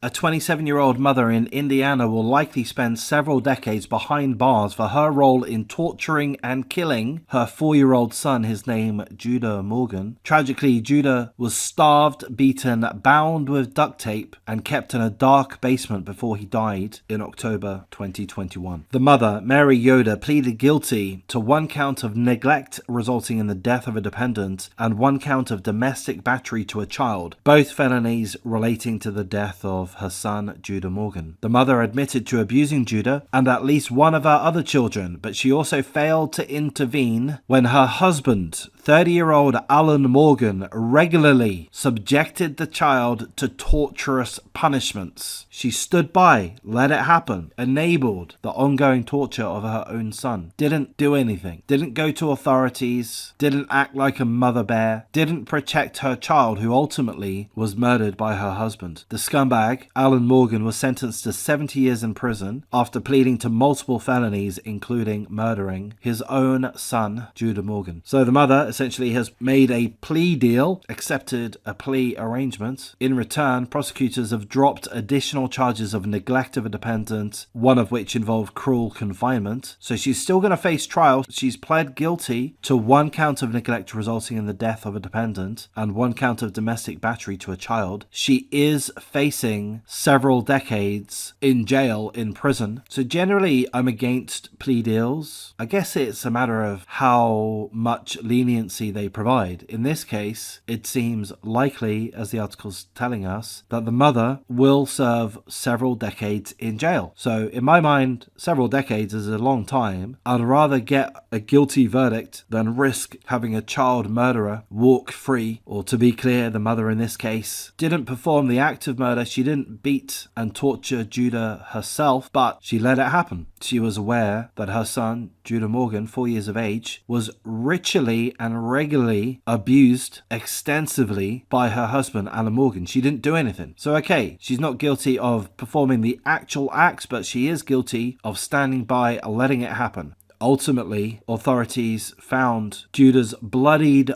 A 27-year-old mother in Indiana will likely spend several decades behind bars for her role in torturing and killing her 4-year-old son, his name Judah Morgan. Tragically, Judah was starved, beaten, bound with duct tape, and kept in a dark basement before he died in October 2021. The mother, Mary Yoder, pleaded guilty to 1 count of neglect resulting in the death of a dependent and 1 count of domestic battery to a child, both felonies relating to the death of her son, Judah Morgan. The mother admitted to abusing Judah and at least one of her other children, but she also failed to intervene when her husband, 30-year-old Alan Morgan, regularly subjected the child to torturous punishments. She stood by, let it happen, enabled the ongoing torture of her own son. Didn't do anything. Didn't go to authorities. Didn't act like a mother bear. Didn't protect her child, who ultimately was murdered by her husband. The scumbag, Alan Morgan, was sentenced to 70 years in prison after pleading to multiple felonies, including murdering his own son, Judah Morgan. So the mother essentially has made a plea deal, accepted a plea arrangement. In return, prosecutors have dropped additional charges of neglect of a dependent, one of which involved cruel confinement. So she's still going to face trial. She's pled guilty to 1 count of neglect resulting in the death of a dependent and 1 count of domestic battery to a child. She is facing several decades in jail, in prison. So generally, I'm against plea deals. I guess it's a matter of how much leniency they provide. In this case, it seems likely, as the article's telling us, that the mother will serve several decades in jail. So in my mind, several decades is a long time. I'd rather get a guilty verdict than risk having a child murderer walk free. Or to be clear, the mother in this case didn't perform the act of murder. She didn't beat and torture Judah herself, but she let it happen. She was aware that her son, Judah Morgan, 4 years of age, was ritually and regularly abused extensively by her husband, Alan Morgan. She didn't do anything. So okay, she's not guilty of performing the actual acts, but she is guilty of standing by and letting it happen. Ultimately, authorities found Judah's bloodied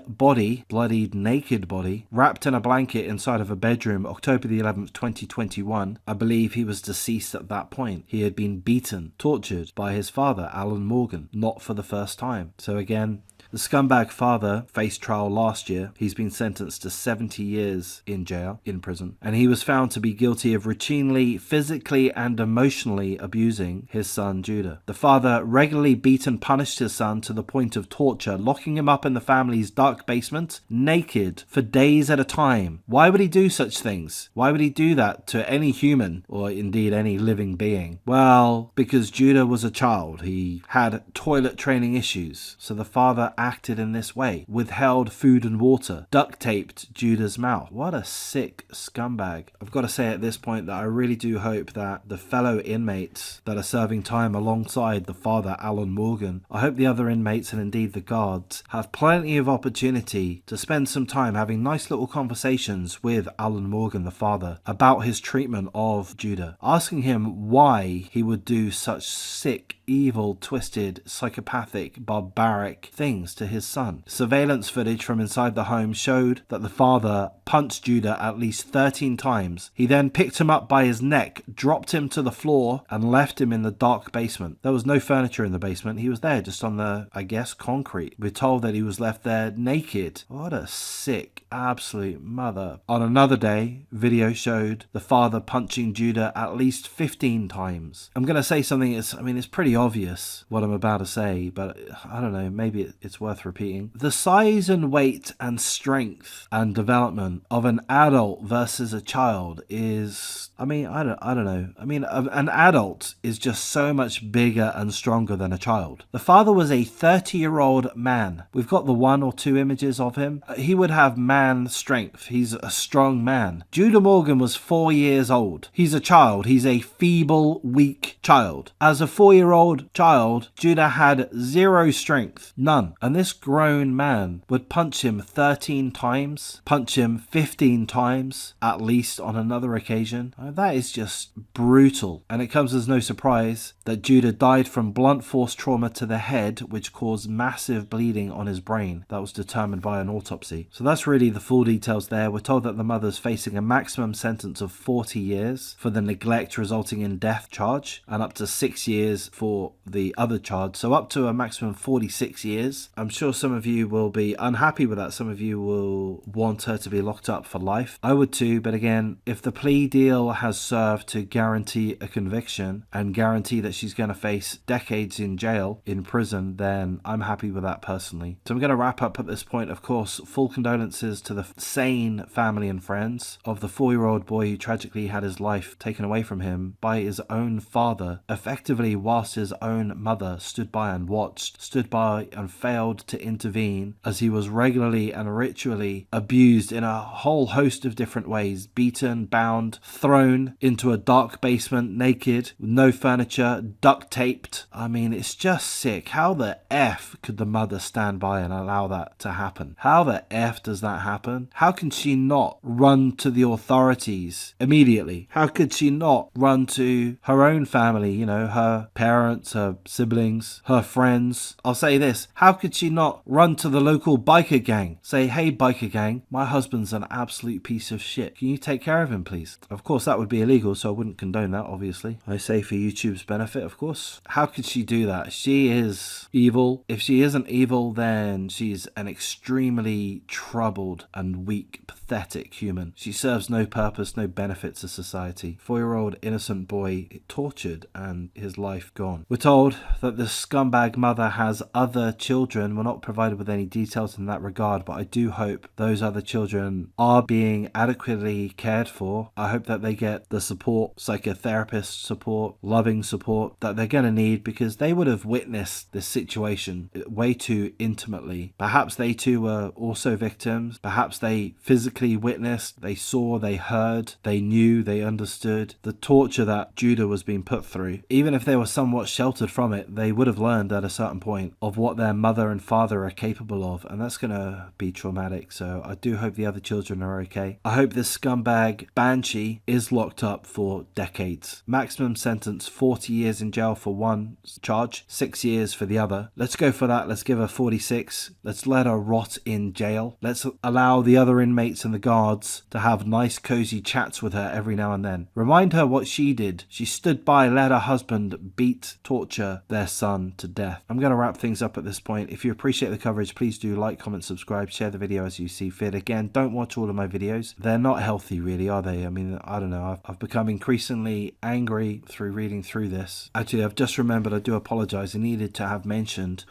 naked body, wrapped in a blanket inside of a bedroom, October the 11th, 2021. I believe he was deceased at that point. He had been beaten, tortured by his father, Alan Morgan, not for the first time. So again, the scumbag father faced trial last year. He's been sentenced to 70 years in jail, in prison, and he was found to be guilty of routinely, physically and emotionally abusing his son Judah. The father regularly beat and punished his son to the point of torture, locking him up in the family's dark basement, naked, for days at a time. Why would he do such things? Why would he do that to any human, or indeed any living being? Well, because Judah was a child. He had toilet training issues, so the father acted in this way, withheld food and water, duct taped Judah's mouth. What a sick scumbag. I've got to say at this point that I really do hope that the fellow inmates that are serving time alongside the father, Alan Morgan, I hope the other inmates and indeed the guards have plenty of opportunity to spend some time having nice little conversations with Alan Morgan, the father, about his treatment of Judah, asking him why he would do such sick, evil, twisted, psychopathic, barbaric things to his son. Surveillance footage from inside the home showed that the father punched Judah at least 13 times. He then picked him up by his neck, dropped him to the floor, and left him in the dark basement. There was no furniture in the basement. He was there just on the, I guess, concrete. We're told that he was left there naked. What a sick, absolute mother. On another day, video showed the father punching Judah at least 15 times. I'm going to say something, it's pretty obvious what I'm about to say, but I don't know, maybe it's worth repeating. The size and weight and strength and development of an adult versus a child is, I don't know. An adult is just so much bigger and stronger than a child. The father was a 30-year-old man. We've got the 1 or 2 images of him. He would have man strength. He's a strong man. Judah Morgan was 4 years old. He's a child. He's a feeble, weak child. As a 4-year-old child, Judah had zero strength. None. And this grown man would punch him 13 times, punch him 15 times, at least on another occasion. that is just brutal. And it comes as no surprise that Judah died from blunt force trauma to the head, which caused massive bleeding on his brain. That was determined by an autopsy. So that's really the full details there. We're told that the mother's facing a maximum sentence of 40 years for the neglect resulting in death charge, and up to 6 years for the other charge. So up to a maximum of 46 years. I'm sure some of you will be unhappy with that. Some of you will want her to be locked up for life. I would too, but again, if the plea deal has served to guarantee a conviction and guarantee that she's going to face decades in jail, in prison, then I'm happy with that personally. So I'm going to wrap up at this point. Of course, full condolences to the sane family and friends of the 4-year-old boy who tragically had his life taken away from him by his own father, effectively whilst his own mother stood by and watched, stood by and failed to intervene as he was regularly and ritually abused in a whole host of different ways, beaten, bound, thrown into a dark basement naked, with no furniture, duct taped. I mean, it's just sick. How the F could the mother stand by and allow that to happen? How the F does that happen? How can she not run to the authorities immediately? How could she not run to her own family, her parents, her siblings, her friends? I'll say this, how could she not run to the local biker gang? Say, hey biker gang, my husband's an absolute piece of shit. Can you take care of him, please? Of course, that would be illegal, so I wouldn't condone that, obviously. I say for YouTube's benefit, of course. How could she do that? She is evil. If she isn't evil, then she's an extremely troubled and weak, pathetic human. She serves no purpose, no benefit to society. 4-year-old innocent boy tortured and his life gone. We're told that the scumbag mother has other children. We're not provided with any details in that regard, but I do hope those other children are being adequately cared for. I hope that they get the support, psychotherapist support, loving support that they're going to need, because they would have witnessed this situation way too intimately. Perhaps they too were also victims. Perhaps they physically witnessed, they saw, they heard, they knew, they understood the torture that Judah was being put through. Even if they were somewhat sheltered from it, they would have learned at a certain point of what their mother and father are capable of, and that's going to be traumatic. So I do hope the other children are okay. I hope this scumbag Banshee is locked up for decades. Maximum sentence 40 years in jail for one charge, 6 years for the other. Let's go for that. Let's give her 46. Let's let her rot in jail. Let's allow the other inmates and the guards to have nice cozy chats with her every now and then. Remind her what she did. She stood by, let her husband beat, torture their son to death. I'm going to wrap things up at this point. If you appreciate the coverage, please do like, comment, subscribe, share the video as you see fit. Again, don't watch all of my videos. They're not healthy really, are they? I mean, I don't know. I've become increasingly angry through reading through this. Actually, I've just remembered, I do apologize. I needed to have mentioned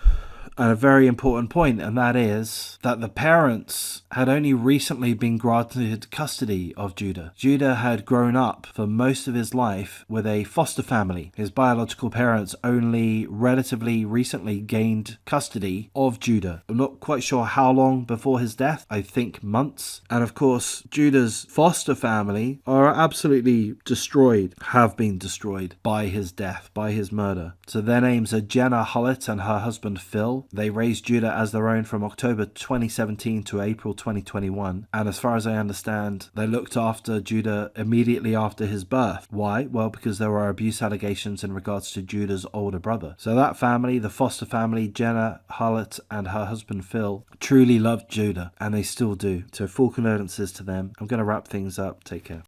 a very important point, and that is that the parents had only recently been granted custody of Judah. Judah had grown up for most of his life with a foster family. His biological parents only relatively recently gained custody of Judah. I'm not quite sure how long before his death. I think months. And of course, Judah's foster family are absolutely destroyed, have been destroyed by his death, by his murder. So their names are Jenna Hullett and her husband Phil. They raised Judah as their own from October 2017 to April 2021. And as far as I understand, they looked after Judah immediately after his birth. Why? Well, because there were abuse allegations in regards to Judah's older brother. So that family, the foster family, Jenna Hullett and her husband Phil, truly loved Judah, and they still do. So full condolences to them. I'm going to wrap things up. Take care.